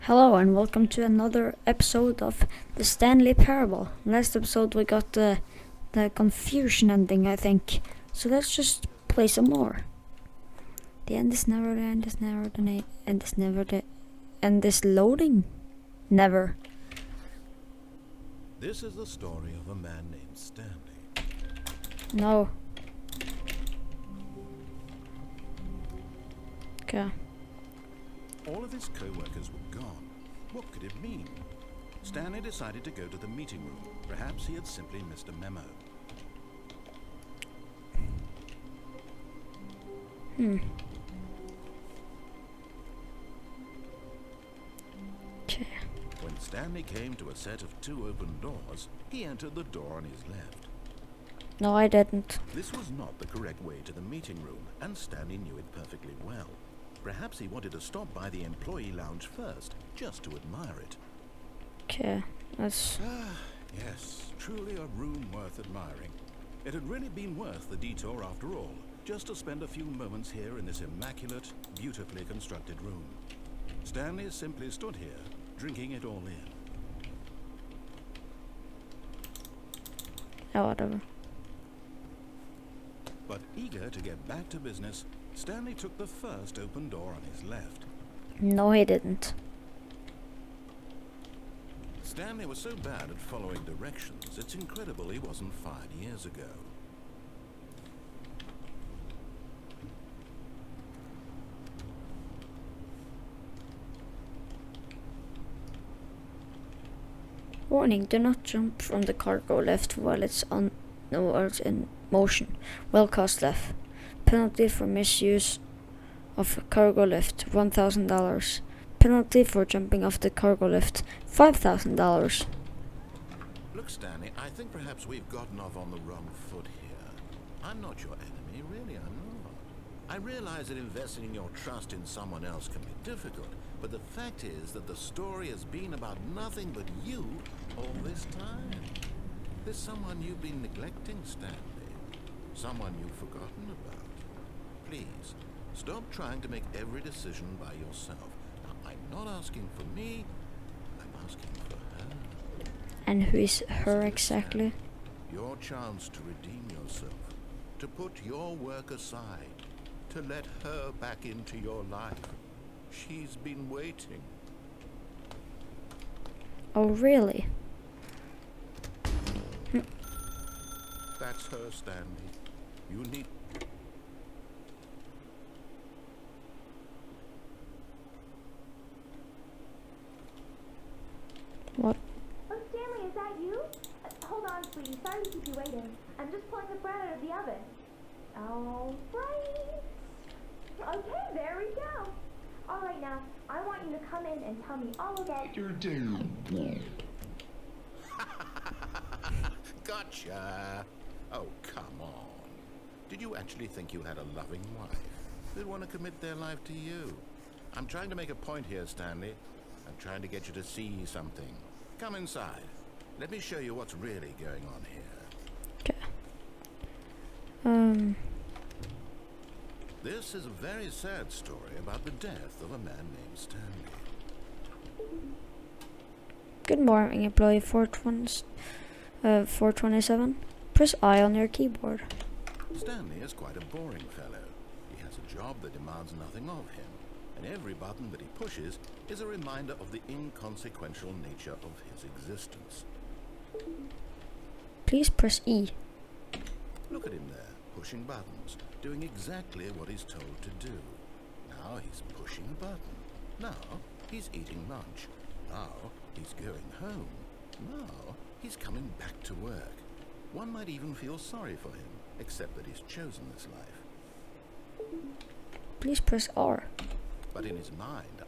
Hello and welcome to another episode of the Stanley Parable. Last episode we got the confusion ending, I think. So let's just play some more. The end is never, the end is never, the end is never, the end is loading. Never. This is the story of a man named Stanley. No. Okay. All of his co-workers were gone. What could it mean? Stanley decided to go to the meeting room. Perhaps he had simply missed a memo. Okay. When Stanley came to a set of two open doors, he entered the door on his left. No, I didn't. This was not the correct way to the meeting room, and Stanley knew it perfectly well. Perhaps he wanted to stop by the employee lounge first, just to admire it. Okay, that's... Yes, truly a room worth admiring. It had really been worth the detour after all, just to spend a few moments here in this immaculate, beautifully constructed room. Stanley simply stood here, drinking it all in. Oh, whatever. But eager to get back to business, Stanley took the first open door on his left. No, he didn't. Stanley was so bad at following directions, it's incredible he wasn't fired years ago. Warning, do not jump from the cargo lift while it's on while it's in motion. Well cast left. Penalty for misuse of cargo lift, $1,000. Penalty for jumping off the cargo lift, $5,000. Look, Stanley, I think perhaps we've gotten off on the wrong foot here. I'm not your enemy, really, I'm not. I realize that investing your trust in someone else can be difficult, but the fact is that the story has been about nothing but you all this time. There's someone you've been neglecting, Stanley. Someone you've forgotten about. Please, stop trying to make every decision by yourself. Now, I'm not asking for me, I'm asking for her. And who is her exactly? Your chance to redeem yourself, to put your work aside, to let her back into your life. She's been waiting. Oh, really? That's her, Stanley. You need... What? Oh, Stanley, is that you? Hold on, sweetie. Sorry to keep you waiting. I'm just pulling the bread out of the oven. All right. Okay, there we go. All right, now, I want you to come in and tell me all about... You're doing... Gotcha. Oh, come on. Did you actually think you had a loving wife? They'd want to commit their life to you. I'm trying to make a point here, Stanley. I'm trying to get you to see something. Come inside. Let me show you what's really going on here. Okay. This is a very sad story about the death of a man named Stanley. Good morning, employee 427. Press I on your keyboard. Stanley is quite a boring fellow. He has a job that demands nothing of him, and every button that he pushes is a reminder of the inconsequential nature of his existence. Please press E. Look at him there, pushing buttons, doing exactly what he's told to do. Now he's pushing a button. Now he's eating lunch. Now he's going home. Now he's coming back to work. One might even feel sorry for him, except that he's chosen this life. Please press R. But in his mind,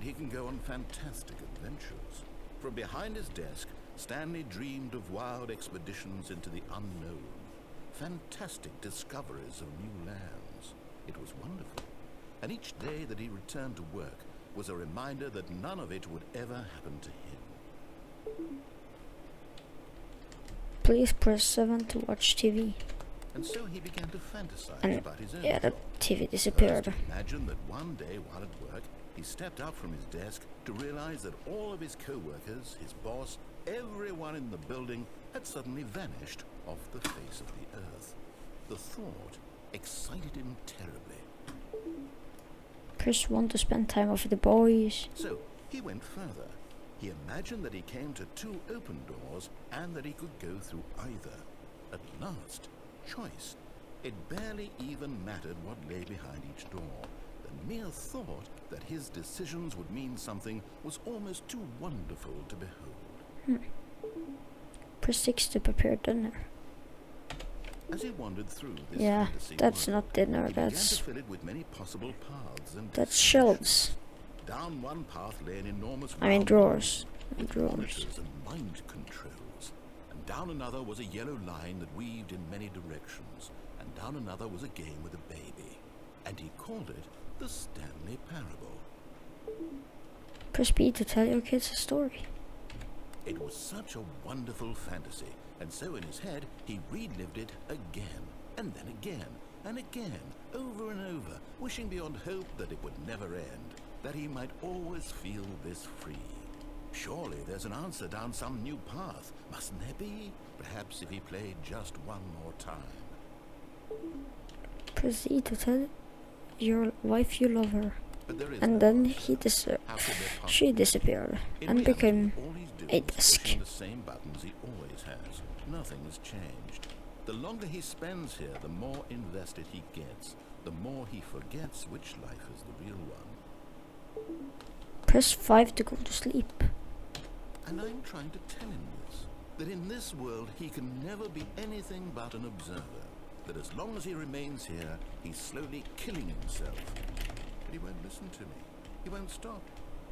he can go on fantastic adventures. From behind his desk, Stanley dreamed of wild expeditions into the unknown, fantastic discoveries of new lands. It was wonderful. And each day that he returned to work was a reminder that none of it would ever happen to him. Please press 7 to watch TV. and so he began to fantasize And about his own yeah, the job. TV disappeared. First, imagine that one day while at work, he stepped up from his desk to realize that all of his co-workers, his boss, everyone in the building had suddenly vanished off the face of the earth. The thought excited him terribly. Chris wanted to spend time with the boys. So he went further. He imagined that he came to two open doors and that he could go through either. At last, choice. It barely even mattered what lay behind each door. The mere thought that his decisions would mean something was almost too wonderful to behold. Press 6 to prepare dinner. As he wandered through this Yeah, fantasy that's world, not dinner, he began that's to fill it with many possible paths and that's destinations. shelves. Down one path lay an enormous I mean round drawers. with Drawers. monitors and mind controls. And down another was a yellow line that weaved in many directions. And down another was a game with a baby. And he called it the Stanley Parable. Press B to tell your kids a story. It was such a wonderful fantasy, and so in his head he relived it again, and then again, and again, over and over, wishing beyond hope that it would never end, that he might always feel this free. Surely there's an answer down some new path, mustn't there be? Perhaps if he played just one more time. Press E to tell your wife you love her. But there is And no then answer. How could there possibly she disappeared In and reality, became all he's doing a is desk. pushing the same buttons he always has. Nothing has changed. The longer he spends here, the more invested he gets. The more he forgets which life is the real one. Press 5 to go to sleep. And I'm trying to tell him this. That in this world he can never be anything but an observer. That as long as he remains here, he's slowly killing himself. But he won't listen to me. He won't stop.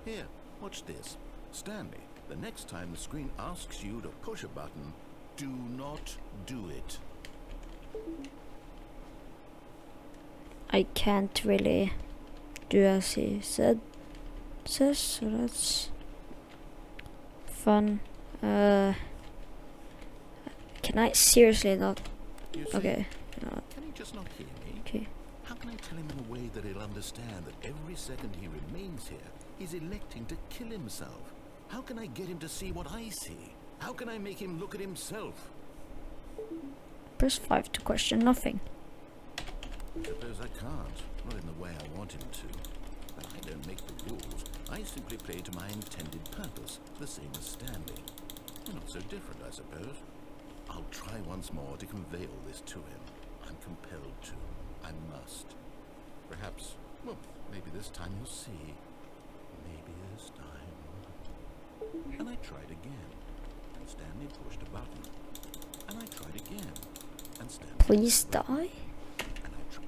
Here, watch this. Stanley, the next time the screen asks you to push a button, do not do it. I can't really do as he says, so that's fun. Can I seriously not? You see, Okay. can he just not hear me? Okay. How can I tell him in a way that he'll understand that every second he remains here, he's electing to kill himself? How can I get him to see what I see? How can I make him look at himself? Press 5 to question nothing. Suppose I can't. Not in the way I want him to. But I don't make the rules. I simply play to my intended purpose, the same as Stanley. We're not so different, I suppose. I'll try once more to convey all this to him. I'm compelled to. I must. Perhaps, well, maybe this time he'll see. Maybe this time. And I tried again. And Stanley pushed a button. And I tried again. And Stanley Please pushed a button. die. And I tried.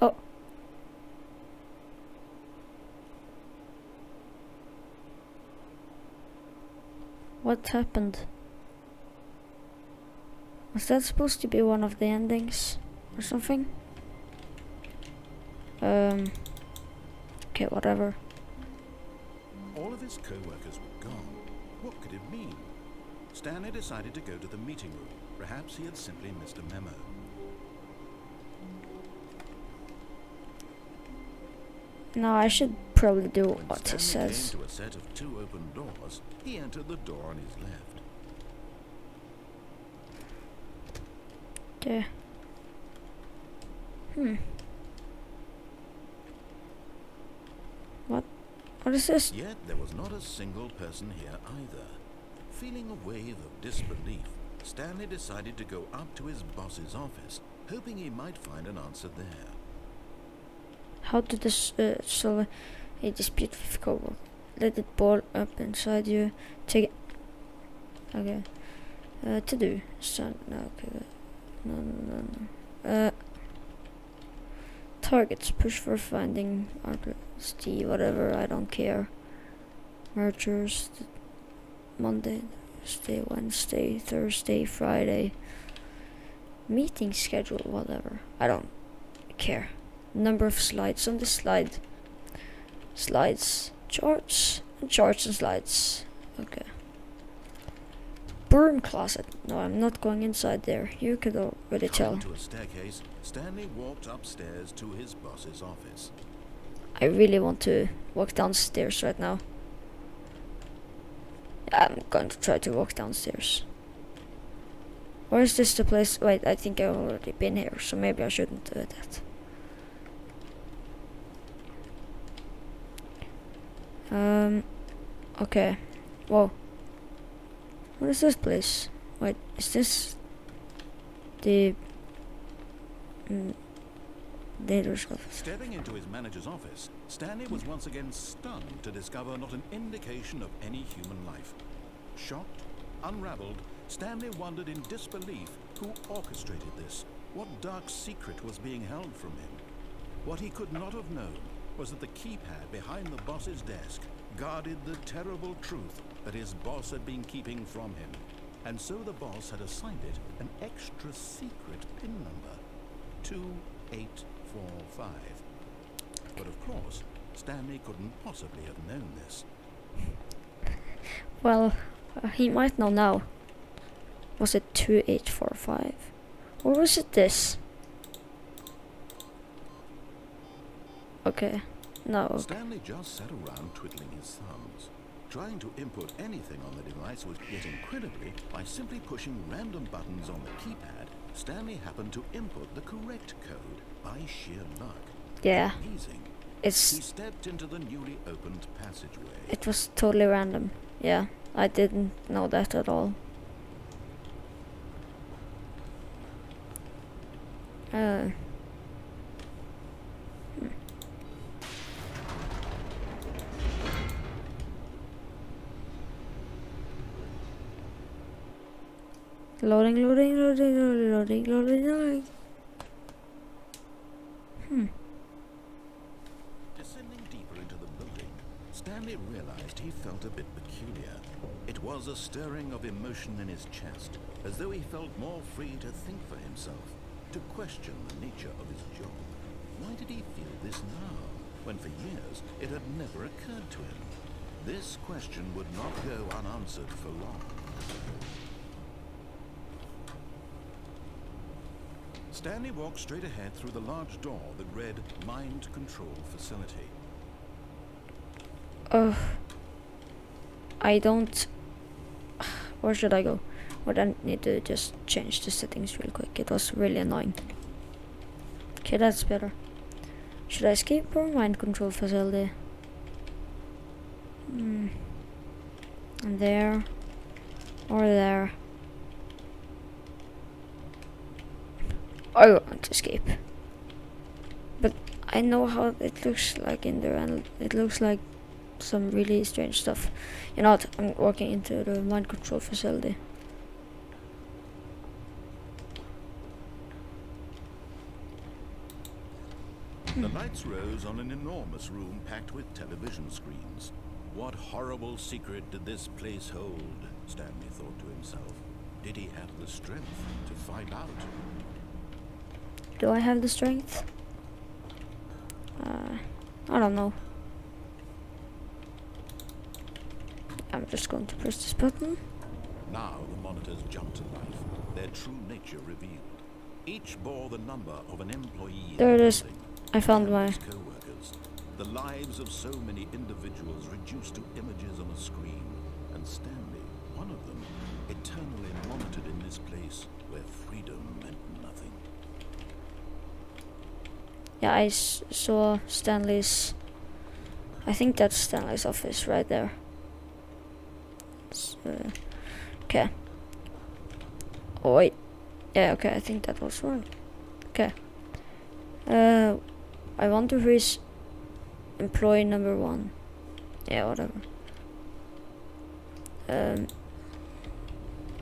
Oh. What happened? Was that supposed to be one of the endings or something? Okay, whatever. All of his co-workers were gone. What could it mean? Stanley decided to go to the meeting room. Perhaps he had simply missed a memo. No, I should probably do When what he Stanley says. came to a set of two open doors, he entered the door on his left. Okay. What is this? Yet there was not a single person here either. Feeling a wave of disbelief, Stanley decided to go up to his boss's office, hoping he might find an answer there. How to solve a dispute with coworker? Let it boil up inside you. Take it. Okay. To do. So, no, okay. No. Targets. Push for finding RST, whatever, I don't care. Mergers. Monday, Tuesday, Wednesday, Thursday, Friday. Meeting schedule, whatever. I don't care. Number of slides on the slide. Slides, charts, and charts and slides. Okay. broom closet. No, I'm not going inside there. You could already tell. Into a staircase, Stanley walked upstairs to his boss's office. I really want to walk downstairs right now. I'm going to try to walk downstairs. Or is this the place? Wait, I think I've already been here, so maybe I shouldn't do that. Okay. Whoa. What is this place? Wait, is this the leader's office? Stepping into his manager's office, Stanley was once again stunned to discover not an indication of any human life. Shocked, unraveled, Stanley wondered in disbelief who orchestrated this. What dark secret was being held from him? What he could not have known was that the keypad behind the boss's desk guarded the terrible truth that his boss had been keeping from him. And so the boss had assigned it an extra secret PIN number, 2845. But of course, Stanley couldn't possibly have known this. Well, he might know now. Was it 2845? Or was it this? Okay. No. Stanley just sat around twiddling his thumbs. Trying to input anything on the device was yet incredibly, by simply pushing random buttons on the keypad, Stanley happened to input the correct code by sheer luck. Yeah. Amazing. He It's stepped into the newly opened passageway. it was totally random. Yeah. I didn't know that at all. Loading. Descending deeper into the building, Stanley realized he felt a bit peculiar. It was a stirring of emotion in his chest, as though he felt more free to think for himself, to question the nature of his job. Why did he feel this now, when for years it had never occurred to him? This question would not go unanswered for long. Stanley walked straight ahead through the large door that read Mind Control Facility. I don't. Where should I go? Well, I need to just change the settings real quick. It was really annoying. Okay, that's better. Should I escape or mind control facility? And there. Or there. I want to escape. But I know how it looks like in there, and it looks like some really strange stuff. You know what? I'm walking into the mind control facility. The lights rose on an enormous room packed with television screens. What horrible secret did this place hold? Stanley thought to himself. Did he have the strength to find out? Do I have the strength? I don't know. I'm just going to press this button. Now the monitors jumped to life, their true nature revealed. Each bore the number of an employee. There it in the is. building, I found and my. his co-workers. The lives of so many individuals reduced to images on a screen, and Stanley, one of them, eternally monitored in this place where freedom meant nothing. Yeah, I saw Stanley's. I think that's Stanley's office right there. Okay. Oh wait. Yeah, okay, I think that was wrong. Okay. I want to freeze employee number 1. Yeah, whatever.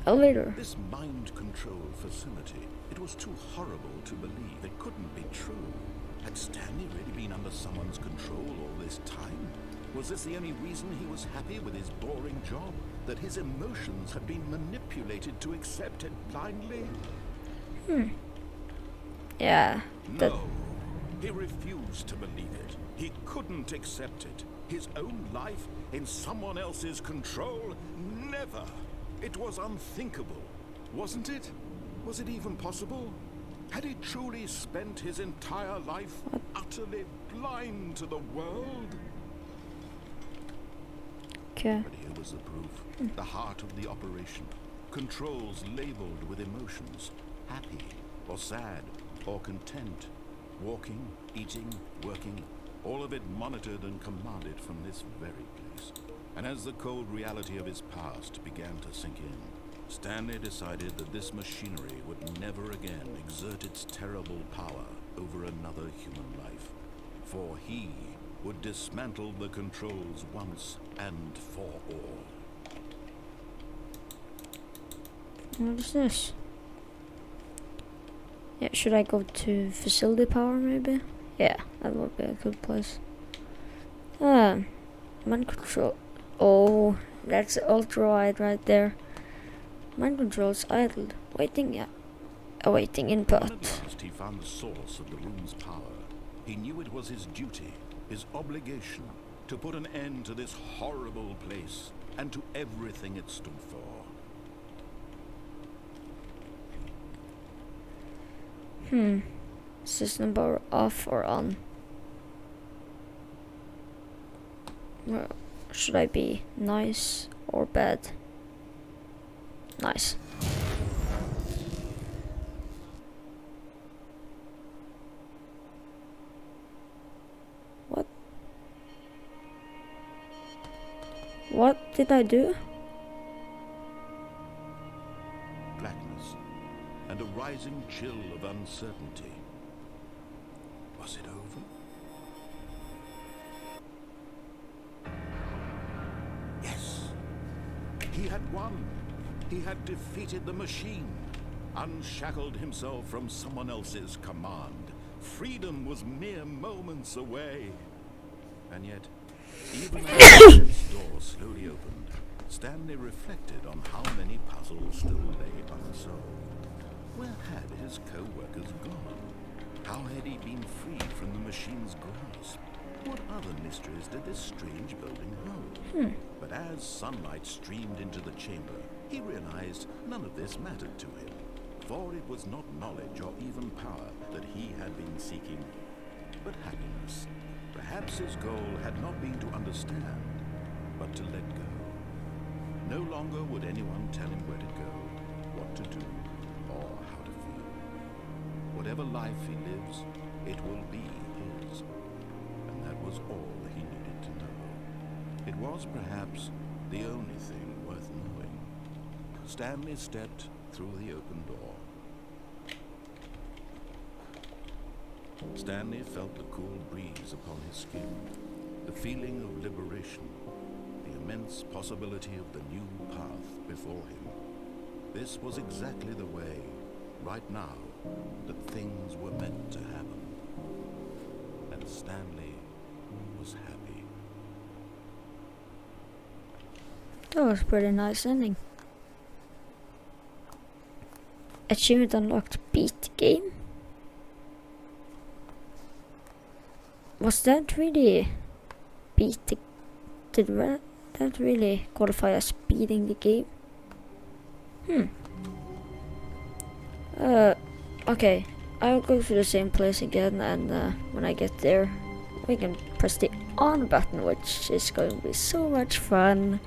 Elevator. This mind control facility, it was too horrible to believe. It couldn't be true. Had Stanley really been under someone's control all this time? Was this the only reason he was happy with his boring job? That his emotions had been manipulated to accept it blindly? Yeah. That. No, he refused to believe it. He couldn't accept it. His own life in someone else's control? Never! It was unthinkable, wasn't it? Was it even possible? Had he truly spent his entire life utterly blind to the world? Okay. But here was the proof. The heart of the operation. Controls labeled with emotions. Happy, or sad, or content. Walking, eating, working. All of it monitored and commanded from this very place. And as the cold reality of his past began to sink in, Stanley decided that this machinery would never again exert its terrible power over another human life. For he would dismantle the controls once and for all. What is this? Yeah, should I go to facility power maybe? Yeah, that would be a good place. Mind control. Oh, that's ultra wide right there. Mind controls idled. Waiting, yeah. Awaiting input. When at last he found the source of the room's power, he knew it was his duty, his obligation, to put an end to this horrible place and to everything it stood for. System power off or on? Well, should I be nice or bad? Nice. What? What did I do? Blackness and a rising chill of uncertainty. Was it over? Yes. He had won. He had defeated the machine, unshackled himself from someone else's command. Freedom was mere moments away. And yet, even as the door slowly opened, Stanley reflected on how many puzzles still lay unsolved. Where had his co-workers gone? How had he been freed from the machine's grasp? What other mysteries did this strange building hold? But as sunlight streamed into the chamber, he realized none of this mattered to him, for it was not knowledge or even power that he had been seeking, but happiness. Perhaps his goal had not been to understand, but to let go. No longer would anyone tell him where to go, what to do, or how to feel. Whatever life he lives, it will be his. And that was all he needed to know. It was perhaps the only thing worth knowing. Stanley stepped through the open door. Stanley felt the cool breeze upon his skin, the feeling of liberation, the immense possibility of the new path before him. This was exactly the way, right now, that things were meant to happen. And Stanley was happy. That was a pretty nice ending. Achievement unlocked. Beat the game. Was that really beat the... Did that really qualify as beating the game? Okay. I'll go to the same place again, and when I get there, we can press the on button, which is going to be so much fun.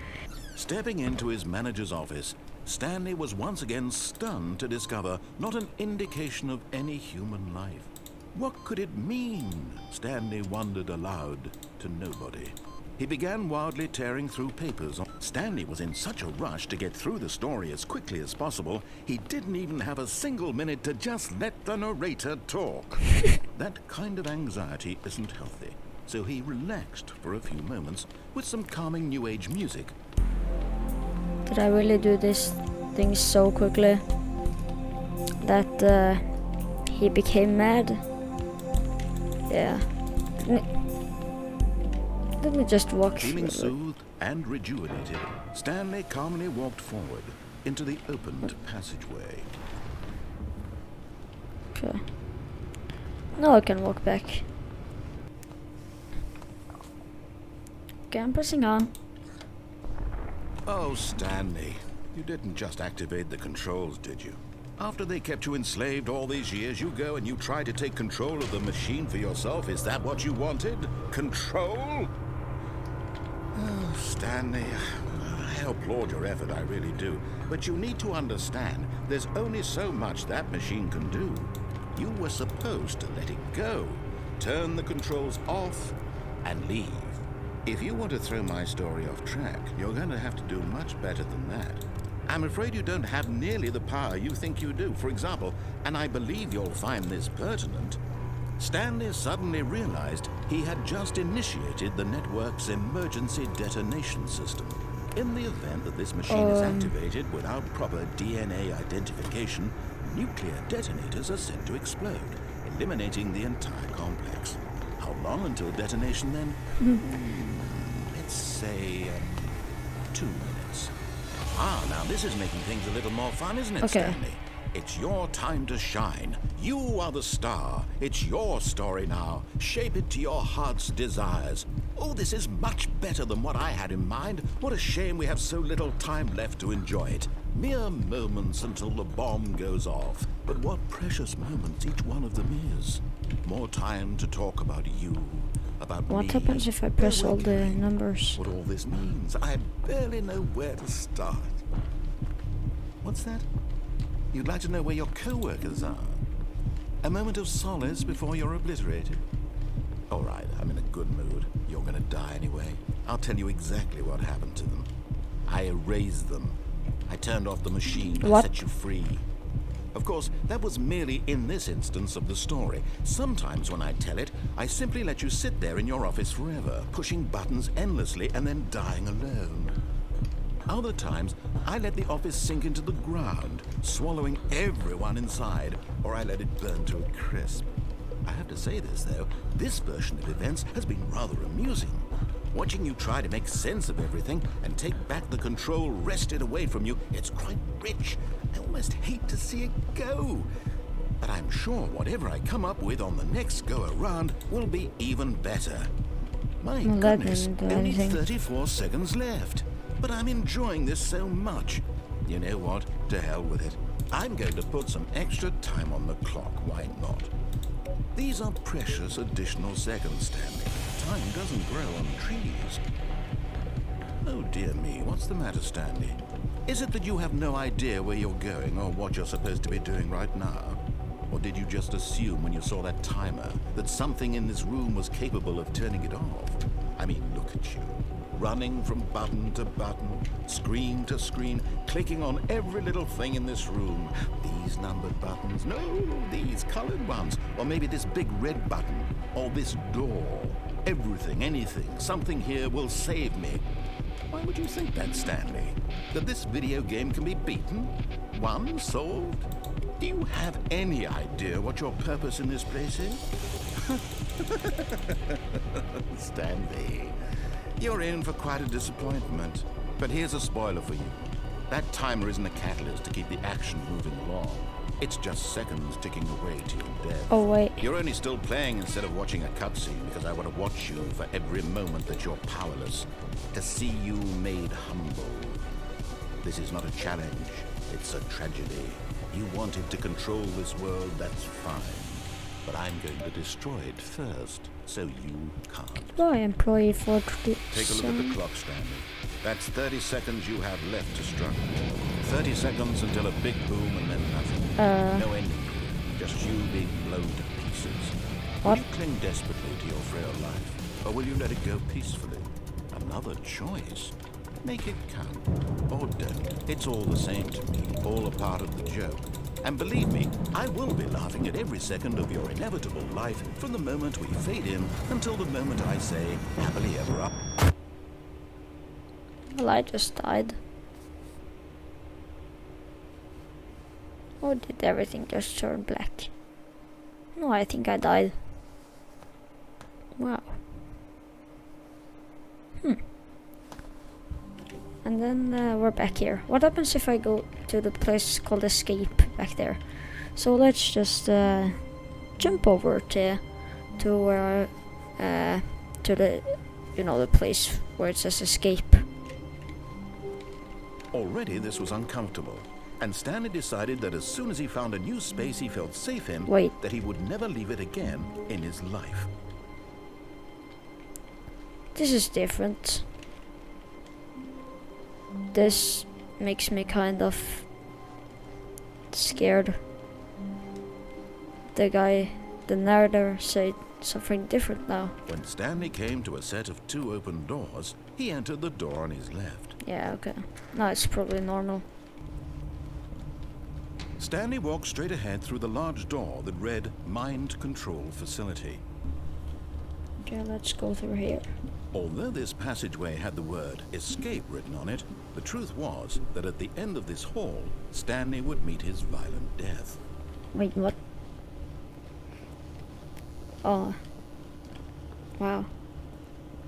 Stepping into his manager's office, Stanley was once again stunned to discover not an indication of any human life. What could it mean? Stanley wondered aloud to nobody. He began wildly tearing through papers. Stanley was in such a rush to get through the story as quickly as possible, he didn't even have a single minute to just let the narrator talk. That kind of anxiety isn't healthy, so he relaxed for a few moments with some calming new age music. Did I really do this thing so quickly that he became mad? Yeah. Let me just walk Feeling through. soothed and rejuvenated, Stanley calmly walked forward into the opened passageway. Okay. Now I can walk back. Okay, I'm pressing on. Oh, Stanley, You didn't just activate the controls, did you? After they kept you enslaved all these years, you go and you try to take control of the machine for yourself? Is that what you wanted? Control? Oh, Stanley, I applaud your effort, I really do. But you need to understand, there's only so much that machine can do. You were supposed to let it go, turn the controls off, and leave. If you want to throw my story off track, you're going to have to do much better than that. I'm afraid you don't have nearly the power you think you do. For example, and I believe you'll find this pertinent, Stanley suddenly realized he had just initiated the network's emergency detonation system. In the event that this machine is activated without proper DNA identification, nuclear detonators are set to explode, eliminating the entire complex. How long until detonation then? Let's say 2 minutes. Now this is making things a little more fun, isn't it, Stanley? It's your time to shine. You are the star. It's your story now. Shape it to your heart's desires. Oh, this is much better than what I had in mind. What a shame we have so little time left to enjoy it. Mere moments until the bomb goes off. But what precious moments each one of them is. More time to talk about you, about me. What happens if I press all the numbers? What all this means, I barely know where to start. What's that? You'd like to know where your co-workers are? A moment of solace before you're obliterated? All right, I'm in a good mood. You're gonna die anyway. I'll tell you exactly what happened to them. I erased them. I turned off the machine. I set you free. Of course, that was merely in this instance of the story. Sometimes when I tell it, I simply let you sit there in your office forever, pushing buttons endlessly and then dying alone. Other times, I let the office sink into the ground, swallowing everyone inside, or I let it burn to a crisp. I have to say this, though, this version of events has been rather amusing. Watching you try to make sense of everything and take back the control wrested away from you, it's quite rich. I almost hate to see it go. But I'm sure whatever I come up with on the next go-around will be even better. My goodness, only 34 seconds left. But I'm enjoying this so much. You know what? To hell with it. I'm going to put some extra time on the clock. Why not? These are precious additional seconds, Stanley. Time doesn't grow on trees. Oh dear me, what's the matter, Stanley? Is it that you have no idea where you're going or what you're supposed to be doing right now? Or did you just assume when you saw that timer that something in this room was capable of turning it off? I mean, look at you. Running from button to button, screen to screen, clicking on every little thing in this room. These numbered buttons, no, these colored ones, or maybe this big red button, or this door. Everything, anything, something here will save me. Why would you think that, Stanley? That this video game can be beaten? Won? Solved? Do you have any idea what your purpose in this place is? Stanley, you're in for quite a disappointment. But here's a spoiler for you. That timer isn't a catalyst to keep the action moving along. It's just seconds ticking away to your death. Oh, wait. You're only still playing instead of watching a cutscene because I want to watch you for every moment that you're powerless. To see you made humble. This is not a challenge. It's a tragedy. You wanted to control this world, that's fine. But I'm going to destroy it first, so you can't. No, employee for Take a look at the clock, Stanley. That's 30 seconds you have left to struggle. 30 seconds until a big boom and then nothing. No ending. Just you being blown to pieces. Will you cling desperately to your frail life? Or will you let it go peacefully? Another choice. Make it count. Or don't. It's all the same to me. All a part of the joke. And believe me, I will be laughing at every second of your inevitable life from the moment we fade in until the moment I say, happily ever up. Well, I just died. Or did everything just turn black? No, I think I died. Wow. And then we're back here. What happens if I go to the place called Escape back there? So let's just jump over to where to the the place where it says Escape. Already this was uncomfortable, and Stanley decided that as soon as he found a new space he felt safe in, Wait. that he would never leave it again in his life. This is different. This makes me kind of scared. The narrator said something different now. When Stanley came to a set of 2 open doors, he entered the door on his left. Yeah, okay. No, it's probably normal. Stanley walked straight ahead through the large door that read Mind Control Facility. Okay, let's go through here. Although this passageway had the word escape written on it, the truth was that at the end of this hall, Stanley would meet his violent death. Wait, what? Oh. Wow.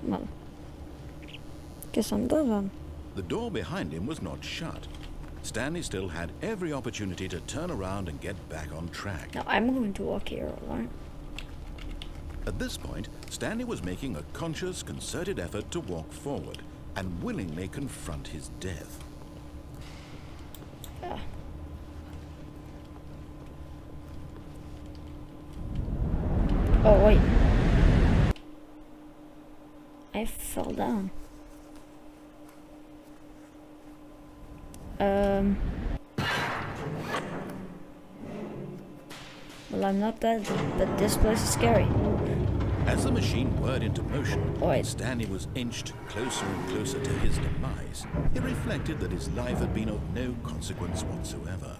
Well. Guess I'm done. The door behind him was not shut. Stanley still had every opportunity to turn around and get back on track. Now I'm going to walk here, alright? At this point, Stanley was making a conscious, concerted effort to walk forward and willingly confront his death. Yeah. Oh, wait. I fell down. Well, I'm not dead, but this place is scary. As the machine whirred into motion, Wait. Stanley was inched closer and closer to his demise. He reflected that his life had been of no consequence whatsoever.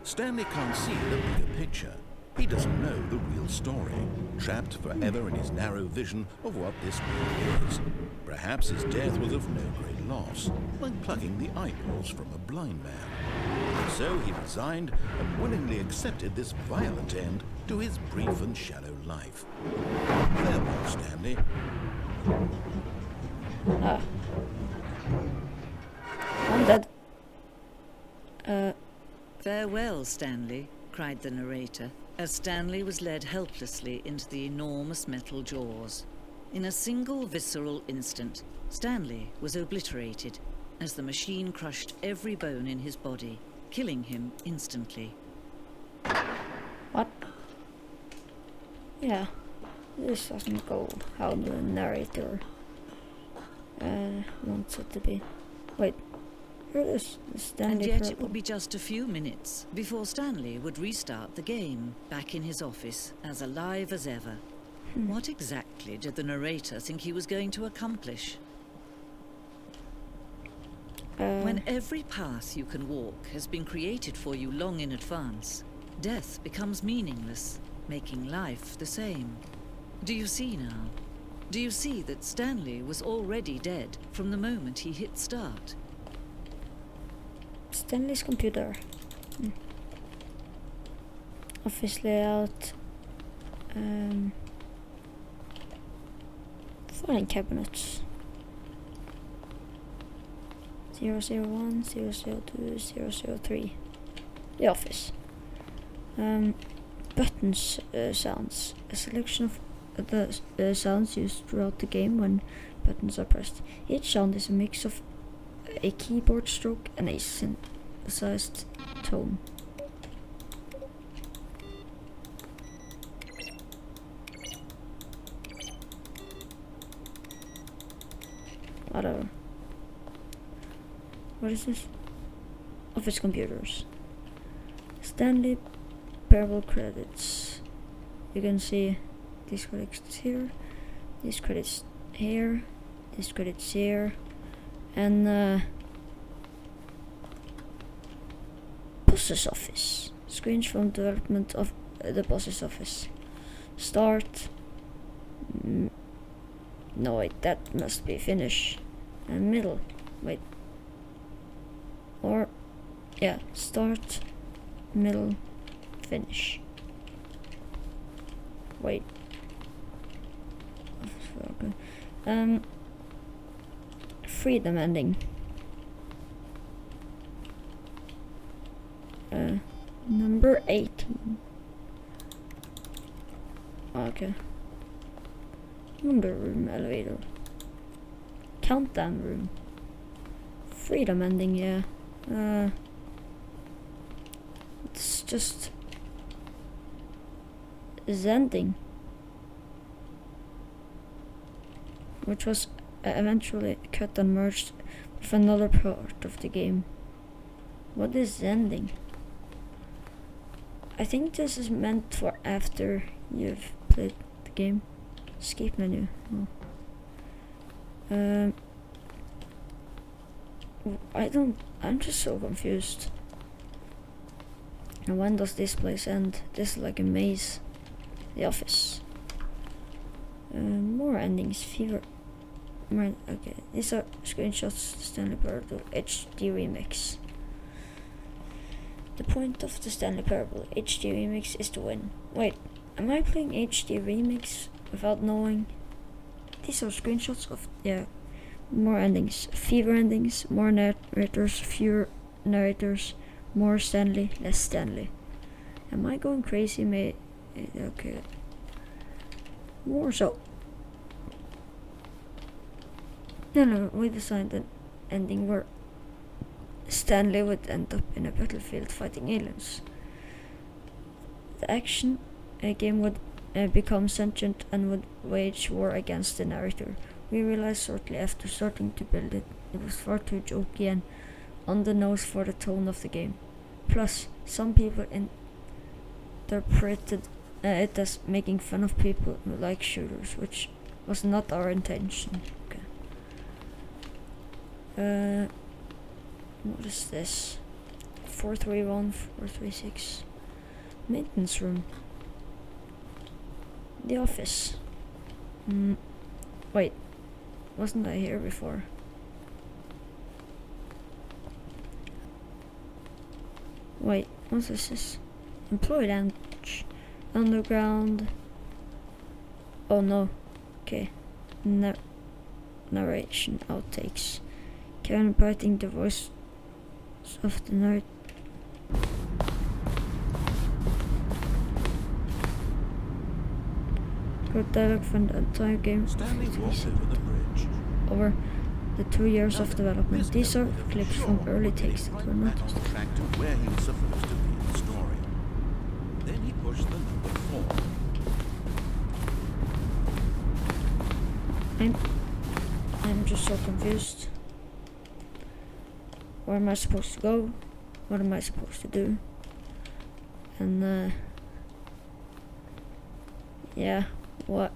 Stanley can't see the bigger picture. He doesn't know the real story, trapped forever in his narrow vision of what this world is. Perhaps his death was of no great loss, like plucking the eyeballs from a blind man. So he resigned and willingly accepted this violent end to his brief and shallow life. Farewell, Stanley. I'm dead. Farewell, Stanley, cried the narrator, as Stanley was led helplessly into the enormous metal jaws. In a single visceral instant, Stanley was obliterated as the machine crushed every bone in his body, killing him instantly. What? Yeah, this doesn't go how the narrator wants it to be. Wait, here it is. The Stanley And yet it Parable. would be just a few minutes before Stanley would restart the game, back in his office, as alive as ever. What exactly did the narrator think he was going to accomplish? When every path you can walk has been created for you long in advance, death becomes meaningless, making life the same. Do you see now? Do you see that Stanley was already dead from the moment he hit start? Stanley's computer. Office layout. Filing cabinets. 001, 002, 003. The office. Buttons sounds. A selection of the sounds used throughout the game when buttons are pressed. Each sound is a mix of a keyboard stroke and a synthesized tone. Whatever. What is this? Office computers. Stanley Parable credits. You can see these credits here, these credits here, these credits here, and boss's office. Screens from development of the boss's office. Start. No, wait, that must be finish. And middle. Wait. Or, yeah, start, middle, finish. Wait. Okay. Freedom ending. Number 18. Okay. Wonder room elevator. Countdown room. Freedom ending, yeah. It's just is ending, which was eventually cut and merged with another part of the game. What is ending? I think this is meant for after you've played the game. Escape menu. Oh. I'm just so confused. And when does this place end? This is like a maze. The office. More endings. Fever. Okay, these are screenshots. Stanley Parable HD Remix. The point of the Stanley Parable HD Remix is to win. Wait, am I playing HD Remix without knowing? These are screenshots of, yeah, more endings. Fever endings, more narrators, fewer narrators, more Stanley, less Stanley. Am I going crazy? Okay. More so. No, we designed an ending where Stanley would end up in a battlefield fighting aliens. The action game would become sentient and would wage war against the narrator. We realized shortly after starting to build it was far too jokey and on the nose for the tone of the game. Plus, some people interpreted it as making fun of people who like shooters, which was not our intention. Okay. What is this? 431, 436. Maintenance room. The office. Wait, wasn't I here before? Wait, what is this? Employee lounge. Underground. Oh no. Okay. Narration outtakes. Karen biting the voice of the nerd. Good dialogue from the entire game. Stanley walked over the bridge. Over the 2 years of development. These are clips from early takes that were Back not. on the track to where he was supposed to be in the story. Then he pushed the number 4. I'm just so confused. Where am I supposed to go? What am I supposed to do? And yeah, why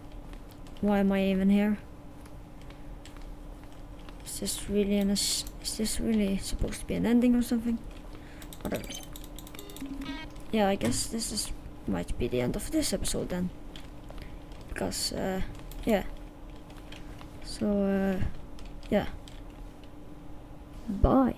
am I even here? Is this really supposed to be an ending or something? Whatever. Yeah, I guess this might be the end of this episode then. Because yeah. So yeah. Bye.